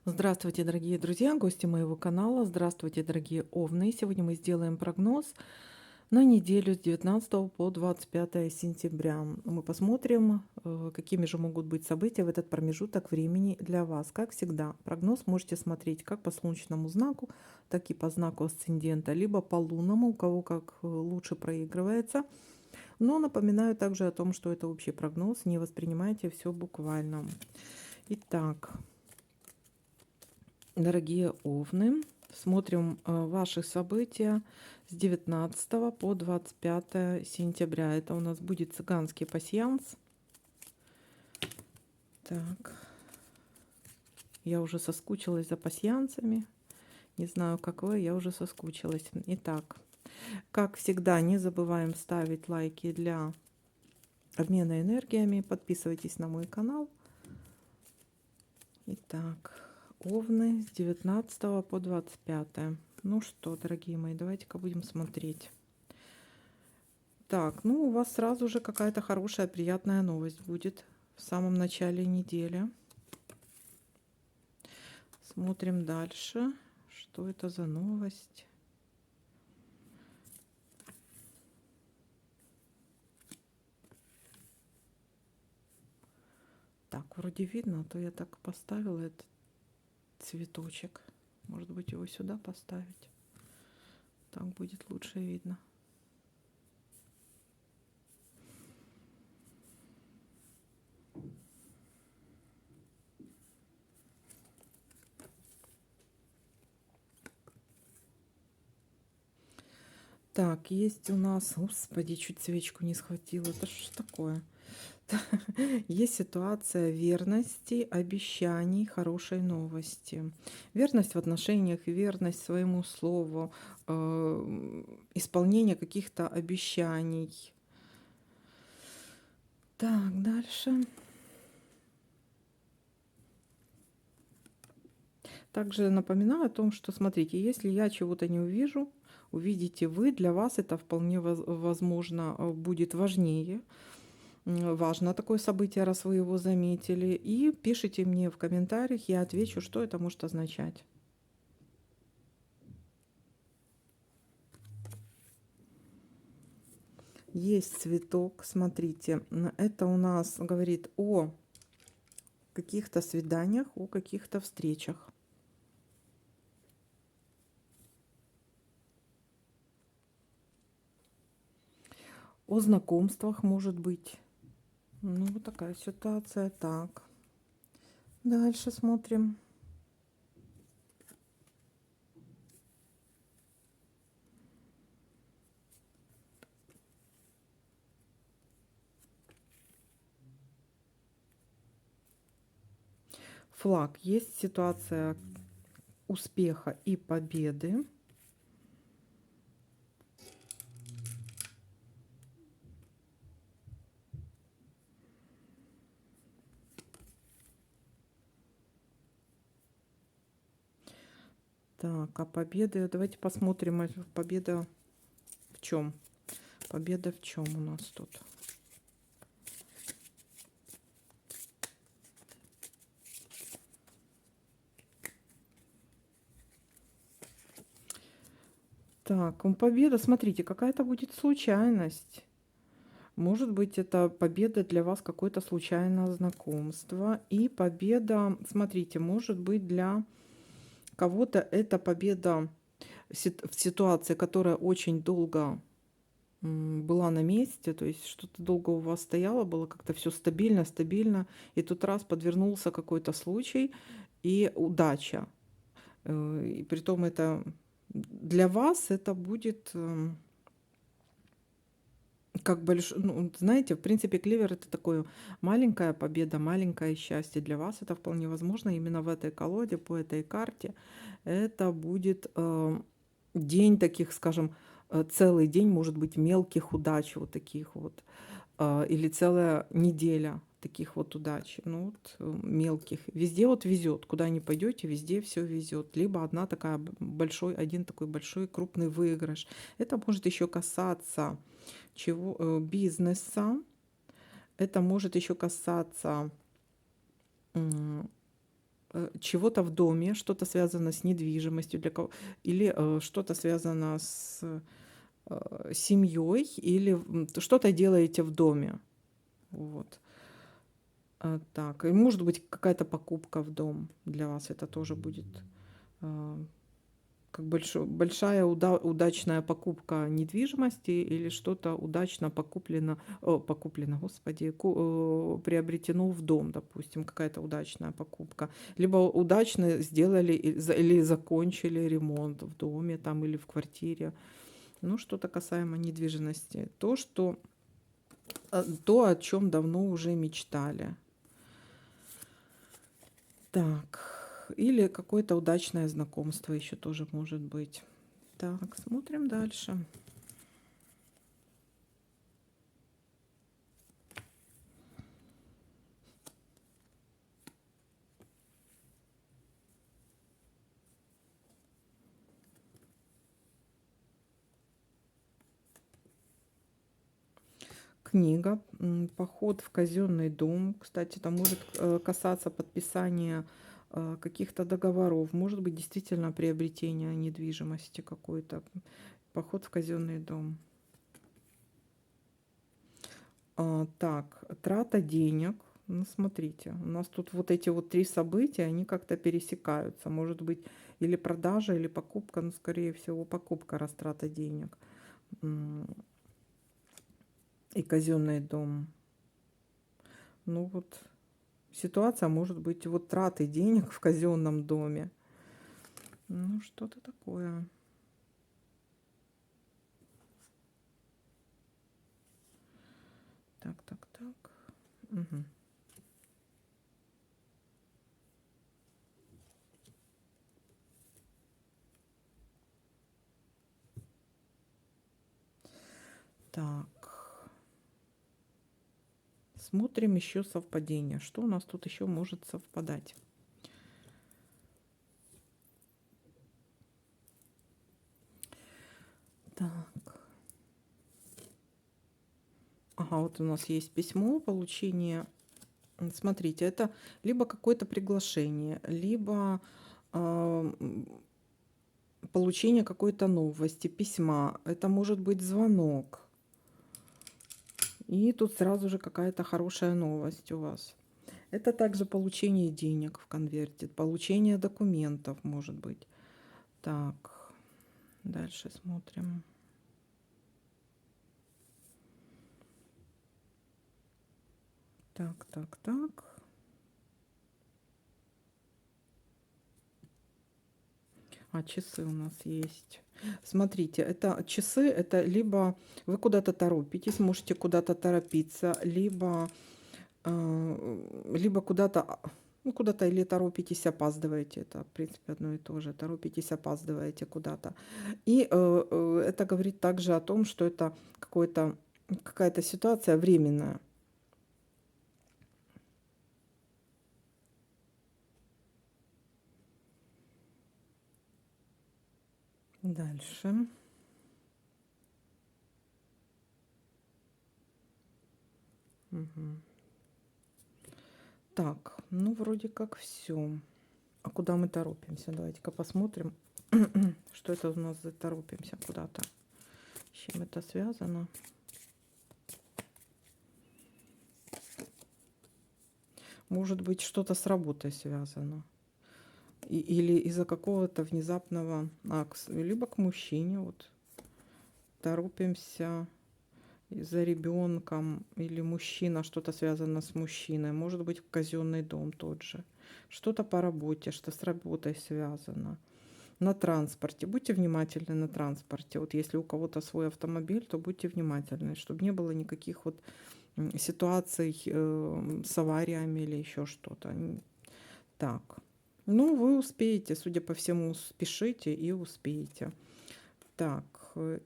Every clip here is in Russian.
Здравствуйте, дорогие друзья, гости моего канала. Здравствуйте, дорогие овны. Сегодня мы сделаем прогноз на неделю с 19 по 25 сентября. Мы посмотрим, какими же могут быть события в этот промежуток времени для вас. Как всегда, прогноз можете смотреть как по солнечному знаку, так и по знаку асцендента, либо по лунному, у кого как лучше проигрывается. Но напоминаю также о том, что это общий прогноз, не воспринимайте все буквально. Итак, дорогие овны, смотрим ваши события с 19 по 25 сентября. Это у нас будет цыганский пасьянс. Так, я уже соскучилась за пасьянцами. Не знаю, как вы, я уже соскучилась. Итак, как всегда, не забываем ставить лайки для обмена энергиями. Подписывайтесь на мой канал. Итак, овны с 19 по 25. Ну что, дорогие мои, давайте-ка будем смотреть. Так, ну у вас сразу же какая-то хорошая, приятная новость будет в самом начале недели. Смотрим дальше. Что это за новость? Так, вроде видно, а то я так поставила этот цветочек. Может быть, его сюда поставить? Так будет лучше видно. Так, есть у нас... Господи, чуть свечку не схватила. Это что ж такое? Есть ситуация верности, обещаний, хорошей новости. Верность в отношениях, верность своему слову, исполнение каких-то обещаний. Так, дальше. Также напоминаю о том, что, смотрите, если я чего-то не увижу, увидите вы, для вас это вполне возможно будет важнее. Важно такое событие, раз вы его заметили. И пишите мне в комментариях, я отвечу, что это может означать. Есть цветок, смотрите, это у нас говорит о каких-то свиданиях, о каких-то встречах. О знакомствах, может быть. Ну, вот такая ситуация. Так, дальше смотрим. Флаг. Есть ситуация успеха и победы. Так, а победы, давайте посмотрим, победа в чем? Победа в чем у нас тут? Так, победа, смотрите, какая-то будет случайность. Может быть, это победа для вас, какое-то случайное знакомство. И победа, смотрите, может быть для кого-то это победа в ситуации, которая очень долго была на месте, то есть что-то долго у вас стояло, было как-то все стабильно, стабильно, и тут раз подвернулся какой-то случай и удача. И притом это для вас это будет как ну, знаете, в принципе, клевер это такое маленькая победа, маленькое счастье. Для вас это вполне возможно именно в этой колоде, по этой карте. Это будет день таких, скажем, целый день, может быть, мелких удач вот таких вот. Или целая неделя таких вот удач, ну вот мелких. Везде вот везет, куда ни пойдете, везде все везет. Либо одна такая один такой большой крупный выигрыш. Это может еще касаться чего чего-то в доме, что-то связано с недвижимостью для кого, или что-то связано с семьей, или что-то делаете в доме. Вот. Так, и может быть какая-то покупка в дом для вас, это тоже будет а, как большая удачная покупка недвижимости или что-то удачно покуплено, господи, приобретено в дом, допустим, какая-то удачная покупка. Либо удачно сделали или закончили ремонт в доме там или в квартире. Ну, что-то касаемо недвижимости. То, о чем давно уже мечтали. Так, или какое-то удачное знакомство еще тоже может быть. Так, смотрим дальше. Книга, поход в казенный дом. Кстати, это может касаться подписания каких-то договоров. Может быть, действительно приобретение недвижимости какой-то. Поход в казенный дом. Так, трата денег. Ну, смотрите, у нас тут вот эти вот 3 события, они как-то пересекаются. Может быть, или продажа, или покупка, но, скорее всего, покупка, растрата денег. И казенный дом. Ну вот, ситуация может быть вот траты денег в казенном доме. Ну, что-то такое. Так, так, так. Угу. Так. Смотрим еще совпадение. Что у нас тут еще может совпадать? Так. Ага, вот у нас есть письмо, получение. Смотрите, это либо какое-то приглашение, либо получение какой-то новости, письма. Это может быть звонок. И тут сразу же какая-то хорошая новость у вас. Это также получение денег в конверте, получение документов, может быть. Так, дальше смотрим. Так, так, так. Часы у нас есть. Смотрите, это часы, это либо вы куда-то торопитесь, можете куда-то торопиться, либо куда-то, ну, куда-то или торопитесь, опаздываете. Это, в принципе, одно и то же. Торопитесь, опаздываете куда-то. И это говорит также о том, что это какая-то ситуация временная. Дальше. Мгм. Так, ну вроде как все. А куда мы торопимся? Давайте-ка посмотрим, что это у нас за торопимся куда-то. С чем это связано? Может быть, что-то с работой связано. Или из-за какого-то внезапного... либо к мужчине. Вот торопимся за ребенком. Или мужчина, что-то связано с мужчиной. Может быть, в казенный дом тот же. Что-то по работе, что с работой связано. На транспорте. Будьте внимательны на транспорте. Вот если у кого-то свой автомобиль, то будьте внимательны, чтобы не было никаких вот ситуаций с авариями или еще что-то. Так. Ну, вы успеете, судя по всему, спешите и успеете. Так.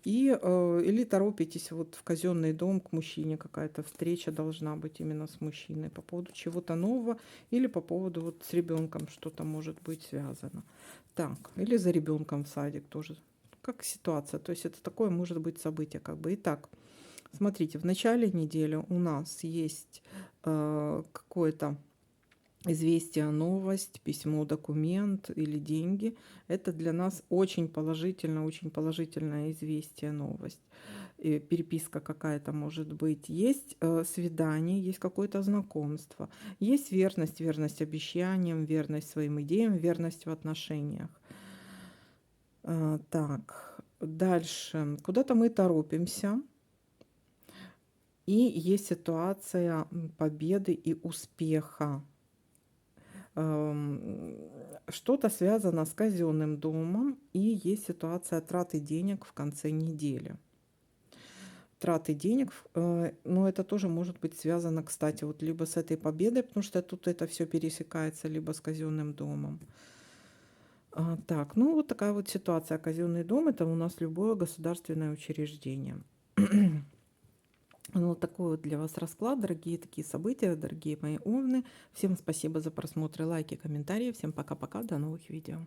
Или торопитесь вот в казенный дом к мужчине, какая-то встреча должна быть именно с мужчиной по поводу чего-то нового или по поводу вот с ребенком что-то может быть связано. Так, или за ребенком в садик тоже. Как ситуация, то есть это такое может быть событие как бы. Итак, смотрите, в начале недели у нас есть какое-то известие, новость, письмо, документ или деньги. Это для нас очень положительное известие, новость. Переписка какая-то может быть. Есть свидание, есть какое-то знакомство. Есть верность, верность обещаниям, верность своим идеям, верность в отношениях. Так, дальше. Куда-то мы торопимся. И есть ситуация победы и успеха. Что-то связано с казенным домом, и есть ситуация траты денег в конце недели. Траты денег, но это тоже может быть связано, кстати, вот либо с этой победой, потому что тут это все пересекается, либо с казенным домом. Так, ну вот такая вот ситуация. Казенный дом — это у нас любое государственное учреждение. Ну, вот такой вот для вас расклад, дорогие такие события, дорогие мои овны. Всем спасибо за просмотр, лайки, комментарии. Всем пока-пока, до новых видео.